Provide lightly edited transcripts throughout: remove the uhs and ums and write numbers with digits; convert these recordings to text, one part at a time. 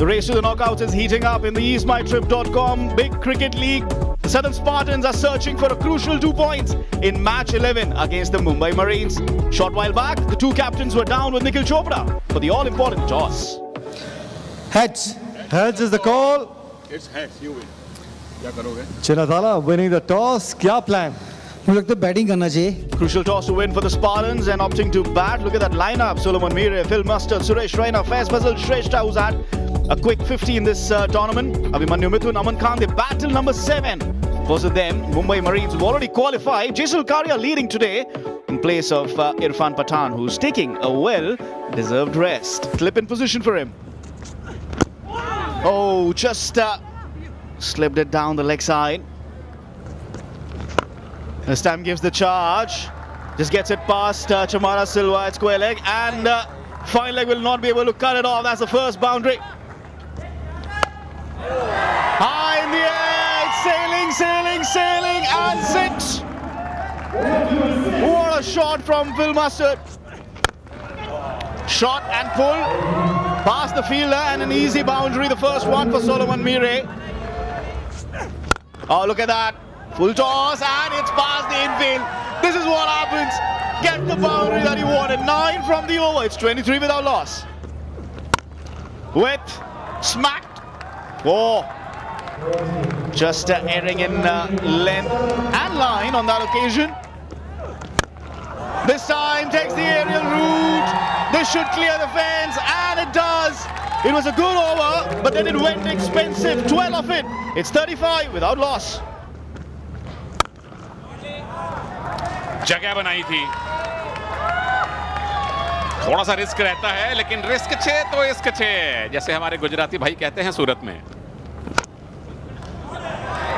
The race to the knockouts is heating up in the EastMyTrip.com Big Cricket League. The Southern Spartans are searching for a crucial 2 points in match 11 against the Mumbai Marines. Short while back, the two captains were down with Nikhil Chopra for the all-important toss. Heads. Heads is the call. It's heads, you win. क्या करोगे? Chinnathala winning the toss. क्या plan? मुझे लगता है batting करना चाहिए. Crucial toss to win for the Spartans and opting to bat. Look at that lineup. Solomon Mire, Phil Mustard, Suresh Raina, Faiz Fazal Shrestha, who's had a quick 50 in this tournament. Abhimanyu Mithun, Aman Khan, they battle number 7. Versus them, Mumbai Marines have already qualified. Jaisal Karia leading today in place of Irfan Pathan, who's taking a well-deserved rest. Slip in position for him. Oh, just slipped it down the leg side. This time gives the charge. Just gets it past Chamara Silva at square leg, and fine leg will not be able to cut it off. That's the first boundary. High in the air, it's sailing, sailing, sailing, and 6. What a shot from Phil Mustard. Shot and pull past the fielder, and an easy boundary, the first one for Solomon Mire. Oh, look at that. Full toss, and it's past the infield. This is what happens. Get the boundary that he wanted. 9 from the over. It's 23 without loss. With smacked. 4. Just erring in length and line on that occasion. This time takes the aerial route. This should clear the fence, and it does. It was a good over, but then it went expensive. 12 of it. It's 35 without loss. जगह बनाई थी. थोड़ा सा risk रहता है, लेकिन risk छे तो इश्क छे, जैसे हमारे गुजराती भाई कहते हैं सूरत में.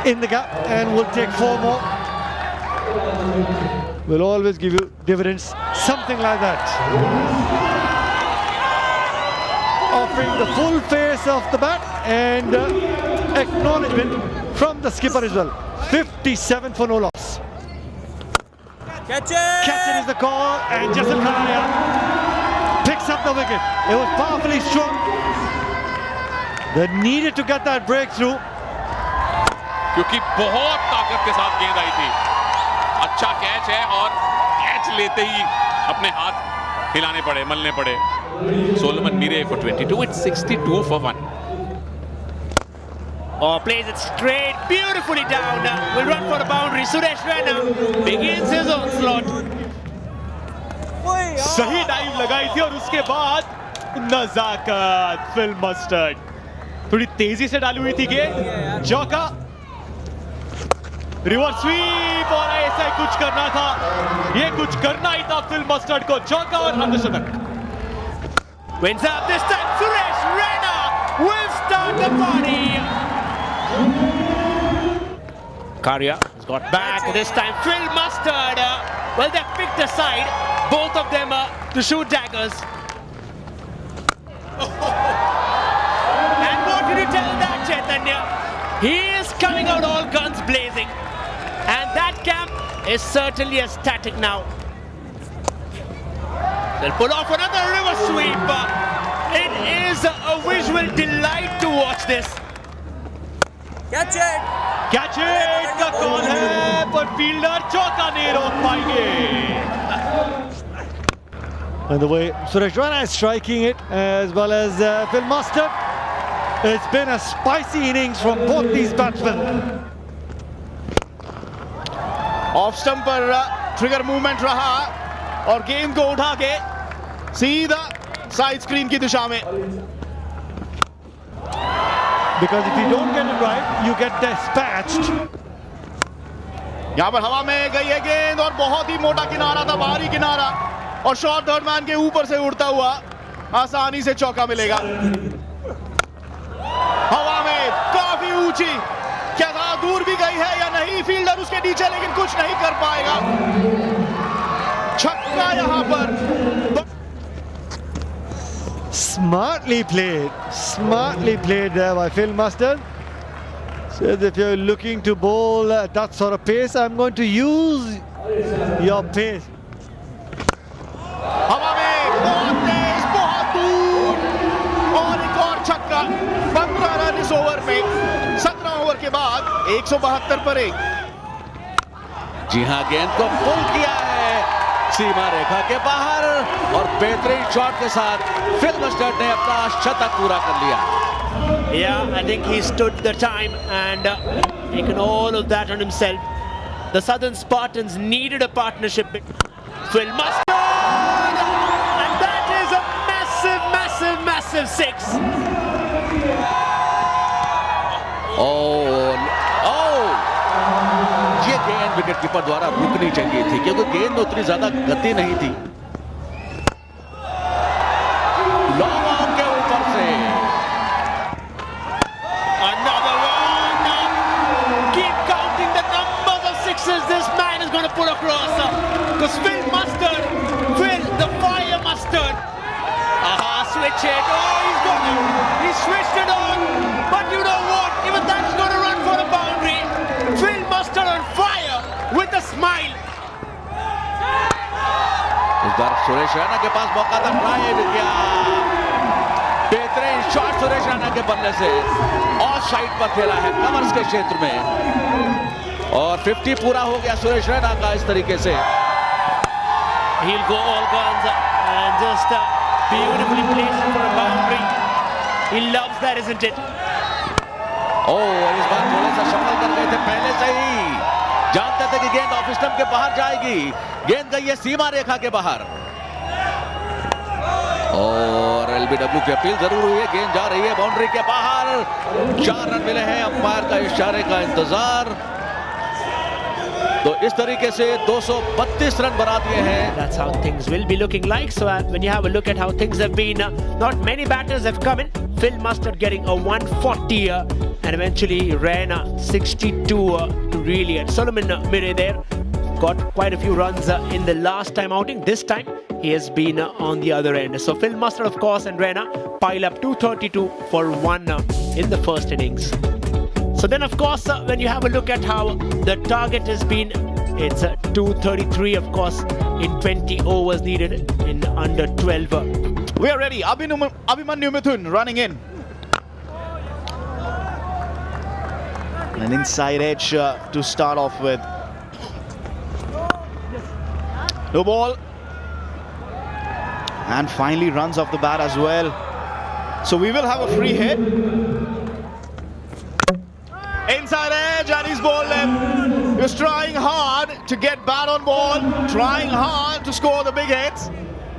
In the gap, and we'll take 4 more. We'll always give you dividends, something like that. Offering the full face of the bat and acknowledgement from the skipper as well. 57 for no loss. Catch it! Catch it is the call, and Jaisal Karia picks up the wicket. It was powerfully strong. They needed to get that breakthrough. क्योंकि बहुत ताकत के साथ गेंद आई थी. अच्छा catch है, और कैच लेते ही अपने हाथ हिलाने पड़े, मलने पड़े. Solomon Mire for 22. It's 62 for 1. Oh, plays it straight, beautifully down. Will run for the boundary. Suresh Raina begins his onslaught. सही डाइव लगाई थी, और उसके बाद नजाकत फिल मस्टर्ड. थोड़ी तेजी से डाली हुई थी गेंद. चौका, रिवर्स स्वीप, और ऐसा ही कुछ करना था. ये कुछ करना ही था फिल मस्टर्ड को. चौका और अर्धशतक. Wins up this time. Suresh Raina will start the party. Karia has got back this time. Phil Mustard. Well, they've picked a side. Both of them to shoot daggers. And what did you tell that, Chaitanya? He is coming out all guns blazing. And that camp is certainly ecstatic now. They'll pull off another river sweep. It is a visual delight to watch this. Catch it! Catch it का call है, पर fielder चौका नहीं रोक पाएंगे. And the way Suresh Raina is striking it, as well as Phil Mustard, it's been a spicy innings from both these batsmen. Off stump पर trigger movement रहा, और गेंद को उठा के सीधा साइड स्क्रीन की दिशा में. Because if you don't get it right, you get dispatched. यहां पर हवा में गई है गेंद, और बहुत ही मोटा किनारा था, भारी किनारा, और शॉर्ट थर्ड मैन के ऊपर से उड़ता हुआ आसानी से चौका मिलेगा. हवा में काफी ऊंची, क्या दूर भी गई है या नहीं, फील्डर उसके नीचे, लेकिन कुछ नहीं कर पाएगा. छक्का यहां पर. Smartly played there by Phil Mustard. Says if you're looking to bowl that sort of pace, I'm going to use your pace. हवा में बहुत तेज, बहुत दूर, और एक और छक्का. 15 रन इस ओवर में, 17 ओवर के बाद 172 पर 1। जी हां, गेंद को पुल किया है सीमा रेखा के बाहर और बेहतरीन शॉट के साथ फिल मस्टर्ड ने अपना शतक पूरा कर लिया। Yeah, I think he stood the time and taken all of that on himself. The Southern Spartans needed a partnership. Phil Mustard! And that is a massive, massive, massive six. ये गेंद wicketkeeper द्वारा रुकनी चाहिए थी क्योंकि गेंद में उतनी ज्यादा गति नहीं थी। लॉन्ग ऑन के ऊपर से Another one. Keep counting the numbers of sixes this man is going to put across. Because Phil Mustard, Phil the Fire Mustard. Switch it. He switched it on. But you know what? Even that's going to run for a boundary. Phil Mustard on fire with a smile. इस बार सुरेश रैना के पास मौका था, try किया। बेहतरीन shot Suresh Raina के बल्ले से of side पर खेला है कवर्स के क्षेत्र में और 50 पूरा हो गया सुरेश रैना का इस तरीके से। He'll go all guns and just beautifully placed for a boundary. He loves that, isn't it? इस बार थोड़ा सा शफल कर गए थे पहले से ही, जानते थे कि गेंद ऑफ स्टंप के बाहर जाएगी। गेंद गई है सीमा रेखा के बाहर और एलबीडब्ल्यू की अपील जरूर हुई है। गेंद जा रही है बाउंड्री के बाहर। 4 रन मिले हैं, अंपायर का इशारे का इंतजार। तो इस तरीके से 232 रन बना दिए हैं। That's how things will be looking like. So when you have a look at how things have been, not many batters have come in. Phil Mustard getting a 140 and eventually Raina 62 to really. And Solomon Mire there got quite a few runs in the last time outing. This time he has been on the other end. So Phil Mustard, of course, and Raina pile up 232 for 1 in the first innings. So then, of course, when you have a look at how the target has been, it's 233, of course, in 20 overs needed in under 12. We are ready. Abhimanyu Mithun running in. An inside edge to start off with. No ball. And finally runs off the bat as well. So we will have a free hit. Inside edge and he's bowled him. He was trying hard to get bat on ball, trying hard to score the big hits.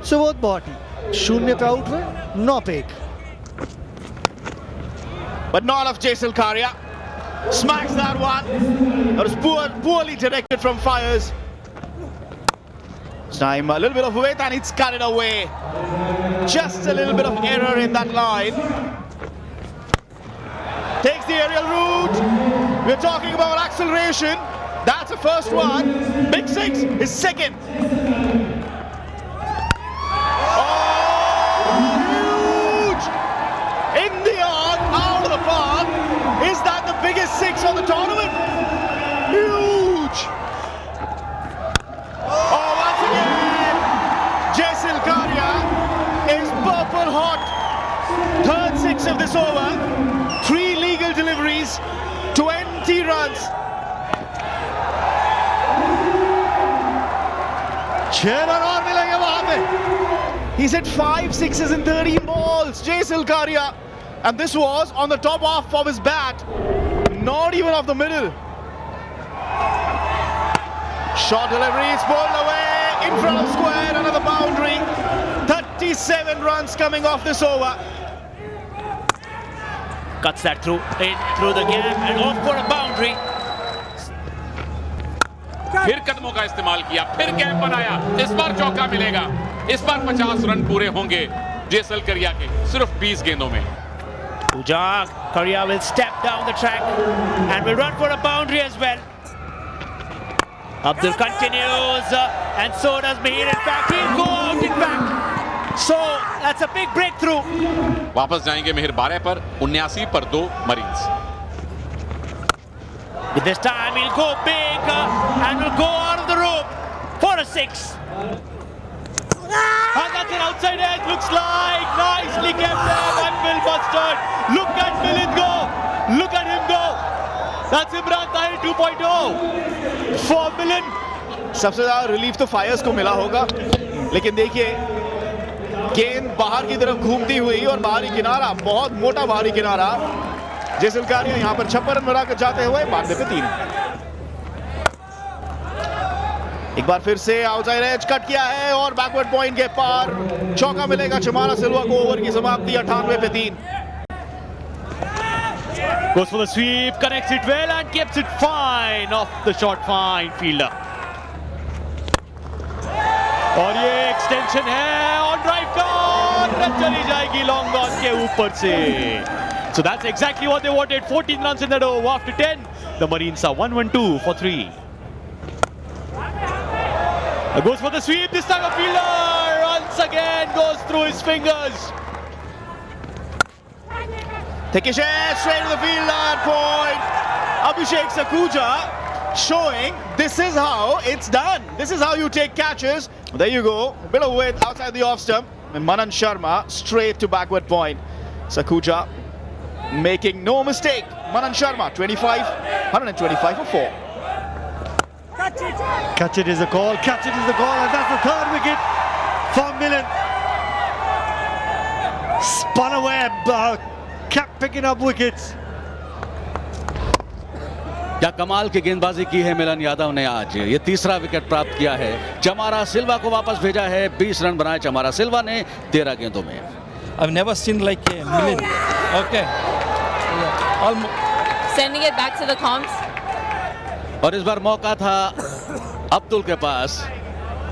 Subodh Bhati 0 पे out हुए, 9 पे 1। But not of Jaisal Karia. Smacks that one. That was poorly directed from Fires. This time a little bit of weight and it's cut it away. Just a little bit of error in that line. Takes the aerial route. We're talking about acceleration. That's the first one. Big six is second. Huge! In the arc, out of the park. Is that the biggest six of the tournament? Huge! Once again, Jaisal Karia is purple hot. Third six of this over. 3 legal deliveries, 20 runs. 6 run और मिलेंगे वहां पे। He's hit 5 sixes in 13 balls, Jaisal Karia. And this was on the top half of his bat, not even off the middle. Short delivery, it's bowled away, in front of square, another boundary. 37 runs coming off this over. Cuts that through the gap and off for a boundary. फिर कदमों का इस्तेमाल किया, फिर gap बनाया। इस बार चौका मिलेगा। इस बार 50 रन पूरे होंगे जैसल करिया के सिर्फ 20 गेंदों में। Ujak, Karia will step down the track and will run for a boundary as well. Abdul continues and so does Mihir. In fact, he'll go out in fact. So that's a big breakthrough. वापस जाएंगे मिहिर 12 पर, 79 पर 2 marines. With this time he'll go big and will go out of the rope for a 6. And that's an outside edge, looks like nicely kept there by Phil Mustard. Look at Milind go, look at him go. That's Imran Tahir 2.0 for Milind. सबसे ज्यादा relief तो Fyers को मिला होगा, लेकिन देखिए गेंद बाहर की तरफ घूमती हुई और बाहरी किनारा, बहुत मोटा बाहरी किनारा, जैसलकारिया यहां पर 56 रन बनाकर जाते हुए 92 पे 3। एक बार फिर से आउटसाइड एज कट किया है और बैकवर्ड पॉइंट के पार चौका मिलेगा चमारा सिल्वा को। ओवर की समाप्ति 98 पे 3। Goes for the sweep, connects it well and keeps it fine off the short, fine fielder. और ये एक्सटेंशन है ऑन ड्राइव का, रन चली जाएगी लॉन्ग ऑन के ऊपर से. So that's exactly what they wanted. 14 runs in that over after 10. The Marines are 1-1-2 for 3. Goes for the sweep. This time a fielder once again goes through his fingers. Thickish straight to the fielder point. Abhishek Sakhuja showing this is how it's done. This is how you take catches. There you go. A bit of width outside the off stump. And Manan Sharma straight to backward point. Sakhuja making no mistake. Manan Sharma 25, 125 for 4. Catch it is a call. Catch it is the call, and that's the third wicket for Milind. Spun a web, kept picking up wickets. क्या कमाल की गेंदबाजी की है मिलन यादव ने आज. ये तीसरा विकेट प्राप्त किया है. चमारा सिल्वा को वापस भेजा है. 20 रन बनाए चमारा सिल्वा ने 13 गेंदों में. I've never seen like Milind. Okay. Sending it back to the comms. और इस बार मौका था अब्दुल के पास.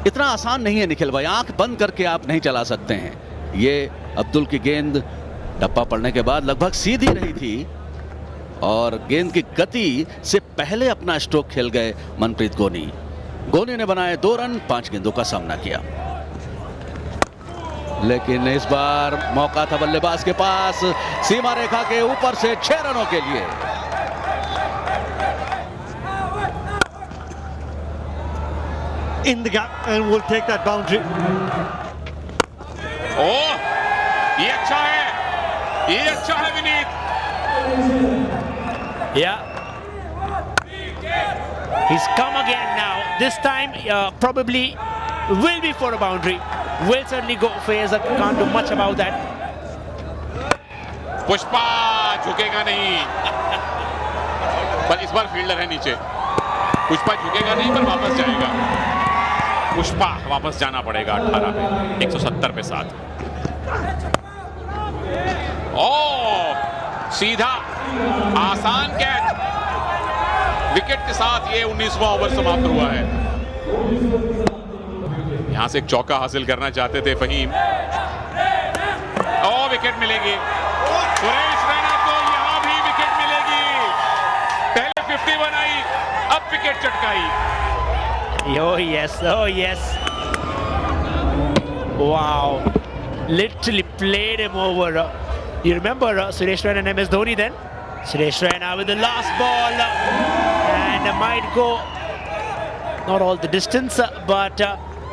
इतना आसान नहीं है निखिल भाई, आंख बंद करके आप नहीं चला सकते हैं. ये अब्दुल की गेंद टप्पा पड़ने के बाद लगभग सीधी रही थी और गेंद की गति से पहले अपना स्ट्रोक खेल गए मनप्रीत गोनी. गोनी ने बनाए 2 रन, 5 गेंदों का सामना किया. लेकिन इस बार मौका था बल्लेबाज के पास सीमा रेखा के ऊपर से 6 रनों के लिए. In the gap, and will take that boundary. ओह, ये अच्छा है, ये अच्छा है Vineet. Yeah. He's come again now. This time probably will be for a boundary. Will certainly go for it. Can't do much about that. Pushpa झुकेगा नहीं, पर इस बार फील्डर है नीचे. पुष्पा झुकेगा नहीं पर वापस जाएगा. पुष्पा वापस जाना पड़ेगा 18 पे, 170 पे 7. ओह, सीधा आसान कैच. विकेट के साथ ये 19वां ओवर समाप्त हुआ है. यहां से एक चौका हासिल करना चाहते थे फहीम. ओह, विकेट मिलेगी. सुरेश रैना को यहां भी विकेट मिलेगी. पहले 50 बनाई, अब wicket चटकाई. Oh yes, oh yes. Wow. Literally played him over. You remember Suresh Raina and MS Dhoni then? Suresh Raina with the last ball and might go not all the distance, but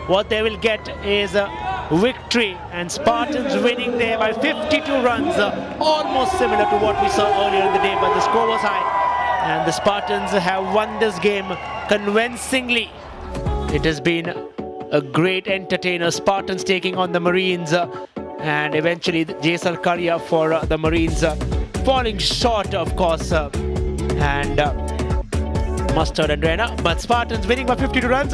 what they will get is a victory, and Spartans winning there by 52 runs, almost similar to what we saw earlier in the day, but the score was high and the Spartans have won this game convincingly. It has been a great entertainer. Spartans taking on the Marines, and eventually Jaisalkaria for the Marines falling short, of course, and Mustard and Raina, but Spartans winning by 52 runs.